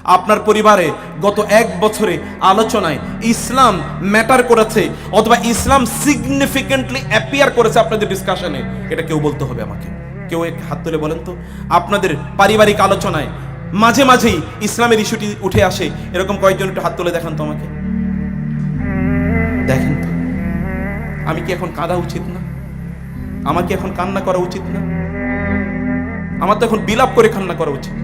আপনার পরিবারে গত 1 বছরে আলোচনায় ইসলাম ম্যাটার করেছে অথবা ইসলাম সিগনিফিকেন্টলি অ্যাপিয়ার করেছে আপনাদের ডিসকাশনে, এটা কেউ বলতে হবে আমাকে। কেউ এক হাত তুলে বলেন তো, আপনাদের পারিবারিক আলোচনায় মাঝে মাঝেই ইসলামের ইস্যুটি উঠে আসে, এরকম কয়েকজন একটু হাত তুলে দেখান তো আমাকে। দেখেন তো, আমি কি এখন কাঁদা উচিত না? আমার কি এখন কান্না করা উচিত না? আমার তো এখন বিলাপ করে কান্না করা উচিত।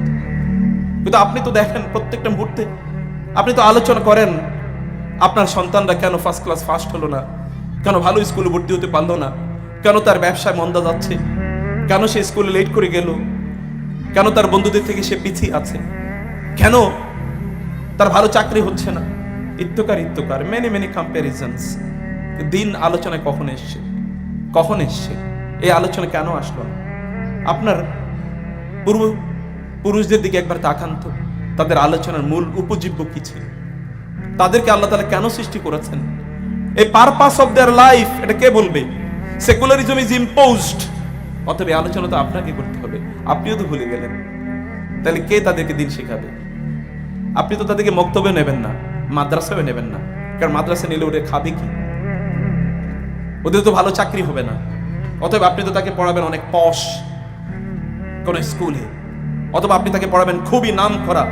কিন্তু আপনি তো দেখেন প্রত্যেকটা মুহূর্তে আপনি তো আলোচনা করেন আপনার সন্তানরা কেন ফার্স্ট ক্লাস ফার্স্ট হলো না, কেন ভালো স্কুলে ভর্তি হতে পারলো না, কেন তার ব্যবসায় মন্দা যাচ্ছে, কেন সে স্কুলে লেট করে গেল, কেন তার বন্ধুদের থেকে সে পিছিয়ে আছে, কেন তার ভালো চাকরি হচ্ছে না, ইত্যকার মেনি মেনি কম্প্যারিজনস। দিন আলোচনায় কখন এসছে? এই আলোচনা কেন আসলো না? আপনার পুরুষদের দিকে একবার তাকান তো, তাদের আলোচনার মূল উপজীব্য কি ছিল? তাদেরকে আল্লাহ তাআলা কেন সৃষ্টি করেছেন? এই পারপাস অফ দেয়ার লাইফ, এটা কে বলবে? Secularism is imposed. অতএব আলোচনা তো আপনাকে করতে হবে, আপনিও তো ভুলে গেলেন। তাহলে কে তাদেরকে দিন শেখাবে? আপনি তো তাদেরকে মক্তবে নেবেন না, মাদ্রাসায় নেবেন না, কারণ মাদ্রাসা নিলে ওরা খাবে কি? ওদের তো ভালো চাকরি হবে না। অতএব আপনি তো তাকে পড়াবেন অনেক পশ কোন স্কুলে, অথবা আপনি তাকে পড়াবেন খুবই নাম করা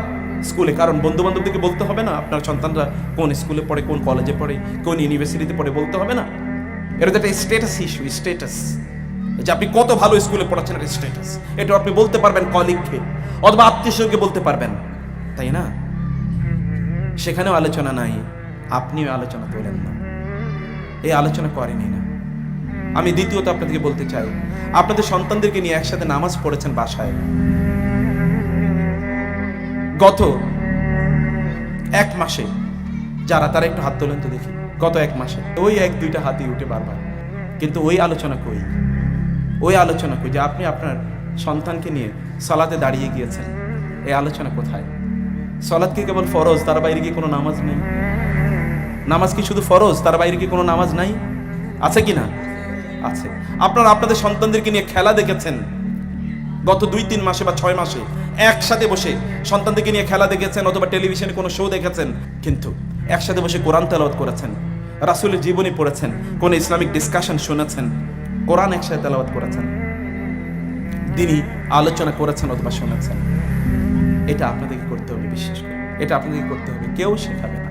স্কুলে, কারণ বন্ধু বান্ধবদেরকে বলতে হবে না আপনার সন্তানরা কোন স্কুলে পড়ে, কোন কলেজে পড়ে, কোন ইউনিভার্সিটিতে পড়ে, বলতে হবে না? এটা তো একটা স্ট্যাটাস ইস্যু, স্ট্যাটাস, যে আপনি কত ভালো স্কুলে পড়াচ্ছেন, একটা স্ট্যাটাস। এটা আপনি বলতে পারবেন কলিগকে অথবা আত্মীয়কে বলতে পারবেন, তাই না? সেখানেও আলোচনা নাই, আপনিও আলোচনা তোলেন না, এই আলোচনা করেনি না। আমি দ্বিতীয়ত আপনাদেরকে বলতে চাই, আপনাদের সন্তানদেরকে নিয়ে একসাথে নামাজ পড়েছেন বাসায়, গত 1 মাসে যারা, তারা একটু হাত তোলেন তো দেখি। গত 1 মাসে ওই 1-2টা হাতই উঠে বারবার, কিন্তু ওই আলোচনা কই যে আপনি আপনার সন্তানকে নিয়ে সালাতে দাঁড়িয়ে গিয়েছেন? এই আলোচনা কোথায়? সালাত কি কেবল ফরজ, তার বাইরে কি কোনো নামাজ নেই? নামাজ কি শুধু ফরজ, তার বাইরে কি কোনো নামাজ নাই? আছে কি না? আছে। আপনারা আপনাদের সন্তানদেরকে নিয়ে খেলা দেখেছেন গত 2-3 মাসে বা 6 মাসে, একসাথে বসে সন্তানদেরকে নিয়ে খেলা দেখেছেন অথবা টেলিভিশনে কোনো শো দেখেছেন, কিন্তু একসাথে বসে কোরআন তেলাওয়াত করেছেন, রাসূলের জীবনী পড়েছেন, কোন ইসলামিক ডিসকাশন শুনেছেন, কোরআন একসাথে তেলাওয়াত করেছেন, দিনই আলোচনা করেছেন অথবা শুনেছেন? এটা আপনাদেরকে করতে হবে, বিশ্বাস করে এটা আপনাদেরকে করতে হবে, কেউ শেখাবে না।